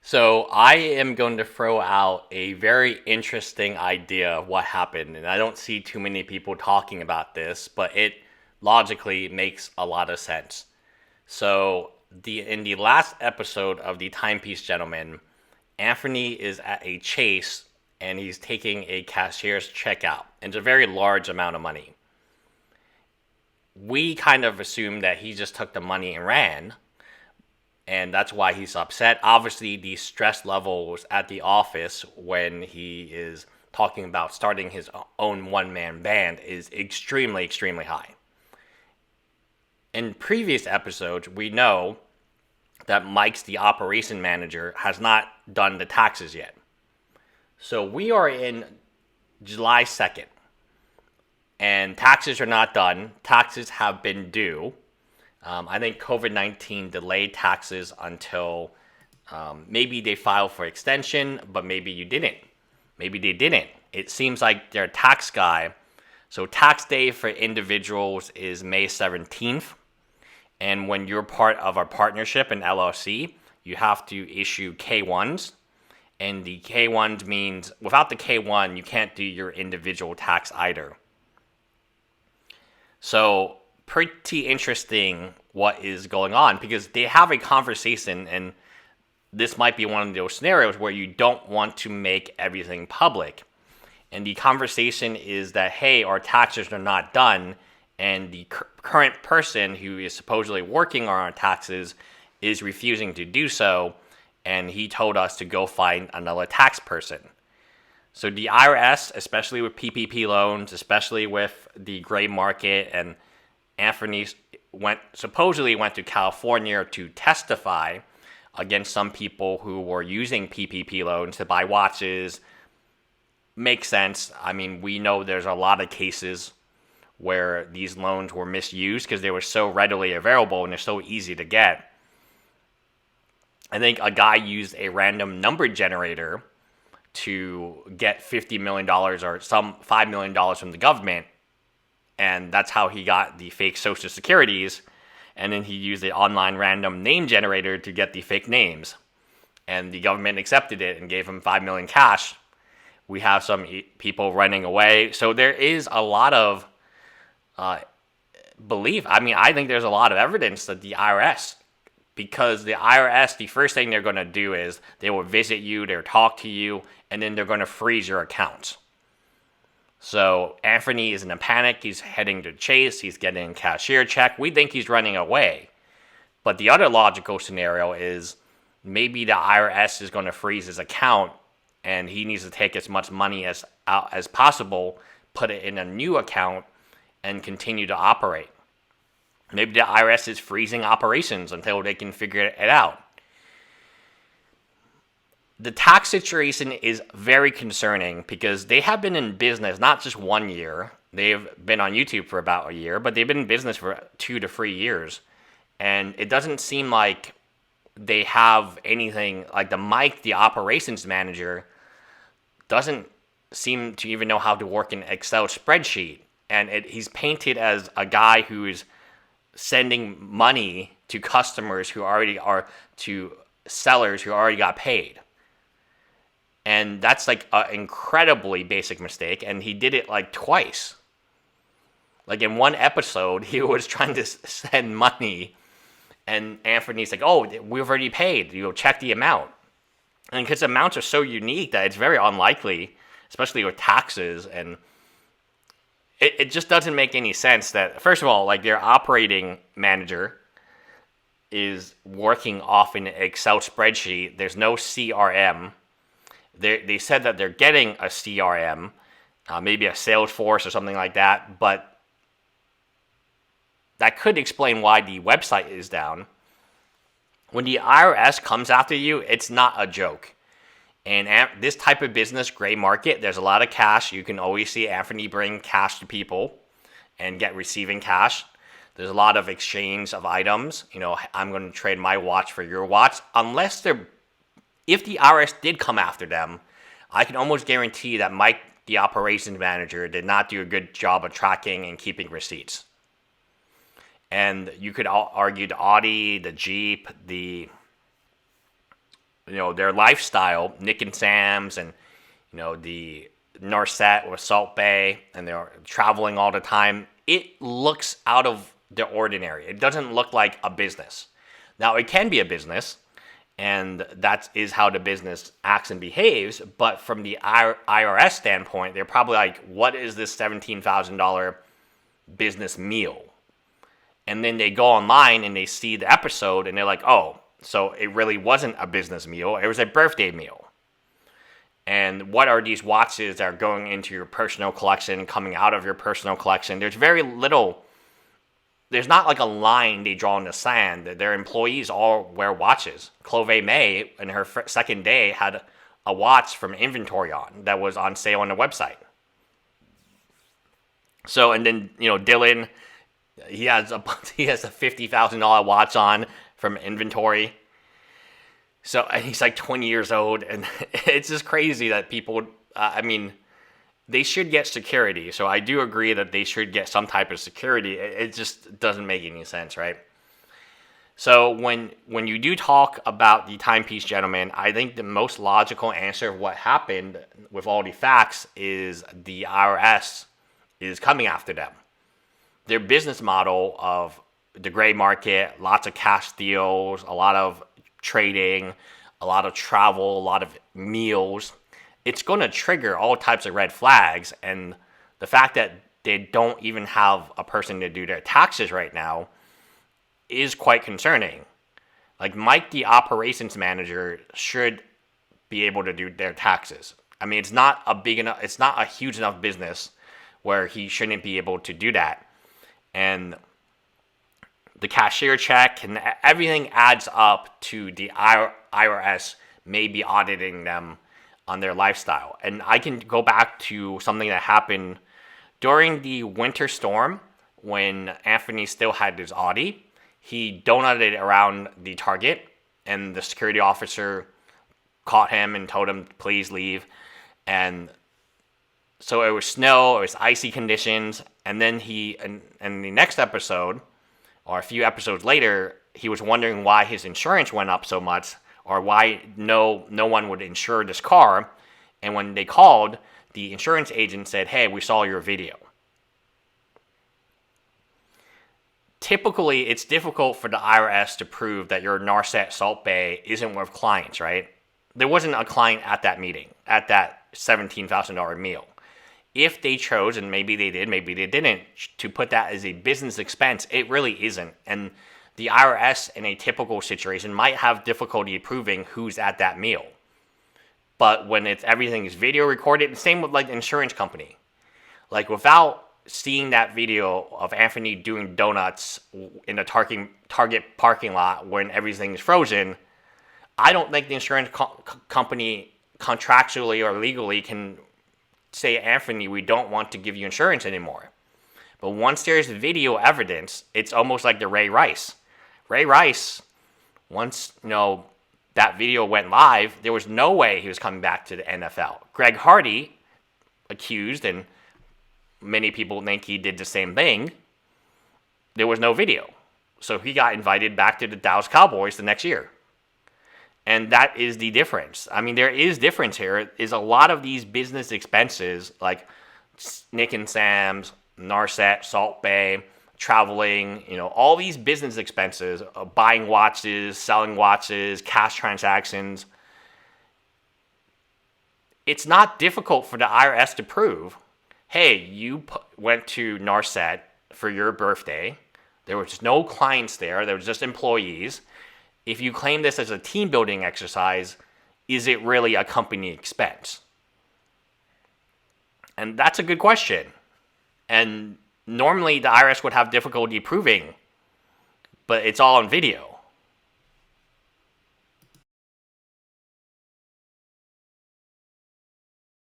So I am going to throw out a very interesting idea of what happened, and I don't see too many people talking about this, but it logically makes a lot of sense. So in the last episode of the Timepiece Gentleman, Anthony is at a Chase and he's taking a cashier's checkout. It's a very large amount of money. We kind of assumed that he just took the money and ran, and that's why he's upset. Obviously, the stress levels at the office when he is talking about starting his own one-man band is extremely, extremely high. In previous episodes, we know that Mike's the operation manager has not done the taxes yet. So we are in July 2nd, and taxes are not done. Taxes have been due. I think COVID-19 delayed taxes until maybe they filed for extension, but maybe you didn't. Maybe they didn't. It seems like their tax guy. So tax day for individuals is May 17th. And when you're part of a partnership, an LLC, you have to issue K1s. And the K1s means without the K1, you can't do your individual tax either. So pretty interesting what is going on, because they have a conversation, and this might be one of those scenarios where you don't want to make everything public. And the conversation is that, hey, our taxes are not done, and the current person who is supposedly working on our taxes is refusing to do so, and he told us to go find another tax person. So the IRS, especially with PPP loans, especially with the gray market, and Anthony supposedly went to California to testify against some people who were using PPP loans to buy watches. Makes sense. I mean, we know there's a lot of cases where these loans were misused because they were so readily available and they're so easy to get. I think a guy used a random number generator to get $50 million or some $5 million from the government. And that's how he got the fake social securities. And then he used the online random name generator to get the fake names. And the government accepted it and gave him $5 million cash. We have some people running away. So there is a lot of belief. I mean, I think there's a lot of evidence that the IRS, because the IRS, the first thing they're going to do is they will visit you, they'll talk to you, and then they're going to freeze your accounts. So Anthony is in a panic. He's heading to Chase. He's getting a cashier check. We think he's running away. But the other logical scenario is maybe the IRS is going to freeze his account, and he needs to take as much money as possible, put it in a new account, and continue to operate. Maybe the IRS is freezing operations until they can figure it out. The tax situation is very concerning because they have been in business not just 1 year. They've been on YouTube for about a year, but they've been in business for 2 to 3 years. And it doesn't seem like they have anything, like Mike, the operations manager, doesn't seem to even know how to work an Excel spreadsheet. And he's painted as a guy who is sending money to customers who already are, to sellers who already got paid. And that's like an incredibly basic mistake. And he did it like twice. Like in one episode, he was trying to send money, and Anthony's like, oh, we've already paid. Check the amount. And because amounts are so unique that it's very unlikely, especially with taxes, and it just doesn't make any sense that, first of all, like their operating manager is working off an Excel spreadsheet. There's no CRM. They said that they're getting a CRM, maybe a Salesforce or something like that, but that could explain why the website is down. When the IRS comes after you, it's not a joke. And this type of business, gray market, there's a lot of cash. You can always see Anthony bring cash to people and get receiving cash. There's a lot of exchange of items. I'm going to trade my watch for your watch. If the IRS did come after them, I can almost guarantee that Mike, the operations manager, did not do a good job of tracking and keeping receipts. And you could argue the Audi, the Jeep, the their lifestyle, Nick and Sam's, and the Narset or Salt Bay, and they're traveling all the time, it looks out of the ordinary. It doesn't look like a business. Now, it can be a business, and that is how the business acts and behaves, but from the IRS standpoint, they're probably like, what is this $17,000 business meal? And then they go online and they see the episode, and they're like, oh, so it really wasn't a business meal, it was a birthday meal. And what are these watches that are going into your personal collection, coming out of your personal collection? There's very little, there's not like a line they draw in the sand. Their employees all wear watches. Chloe May, in her second day, had a watch from inventory on that was on sale on the website. So, and then, Dylan, he has a $50,000 watch on from inventory. So, and he's like 20 years old, and it's just crazy that people, they should get security. So I do agree that they should get some type of security. It just doesn't make any sense, right? So when you do talk about the Timepiece gentleman, I think the most logical answer of what happened with all the facts is the IRS is coming after them. Their business model of the gray market, lots of cash deals, a lot of trading, a lot of travel, a lot of meals, it's going to trigger all types of red flags. And the fact that they don't even have a person to do their taxes right now is quite concerning. Like Mike, the operations manager, should be able to do their taxes. It's not a huge enough business where he shouldn't be able to do that. And the cashier check and everything adds up to the IRS maybe auditing them on their lifestyle. And I can go back to something that happened during the winter storm when Anthony still had his Audi. He donuted around the Target, and the security officer caught him and told him, please leave. And so it was snow, it was icy conditions, and then in the next episode, or a few episodes later, he was wondering why his insurance went up so much, or why no one would insure this car. And when they called, the insurance agent said, hey, we saw your video. Typically, it's difficult for the IRS to prove that your Narset Salt Bay isn't worth clients, right? There wasn't a client at that meeting, at that $17,000 meal. If they chose, and maybe they did, maybe they didn't, to put that as a business expense, it really isn't. And the IRS in a typical situation might have difficulty proving who's at that meal. But when everything is video recorded, the same with like the insurance company. Like without seeing that video of Anthony doing donuts in a Target parking lot when everything is frozen, I don't think the insurance company contractually or legally can say, Anthony, we don't want to give you insurance anymore. But once there's video evidence, it's almost like the Ray Rice. Ray Rice, once that video went live, there was no way he was coming back to the NFL. Greg Hardy, accused, and many people think he did the same thing, there was no video. So he got invited back to the Dallas Cowboys the next year. And that is the difference. There is difference here. Is a lot of these business expenses, like Nick and Sam's, Narset, Salt Bay, traveling, all these business expenses, buying watches, selling watches, cash transactions. It's not difficult for the IRS to prove, hey, you went to Narset for your birthday. There was no clients there. There was just employees. If you claim this as a team building exercise, is it really a company expense? And that's a good question. And normally the IRS would have difficulty proving, but it's all on video.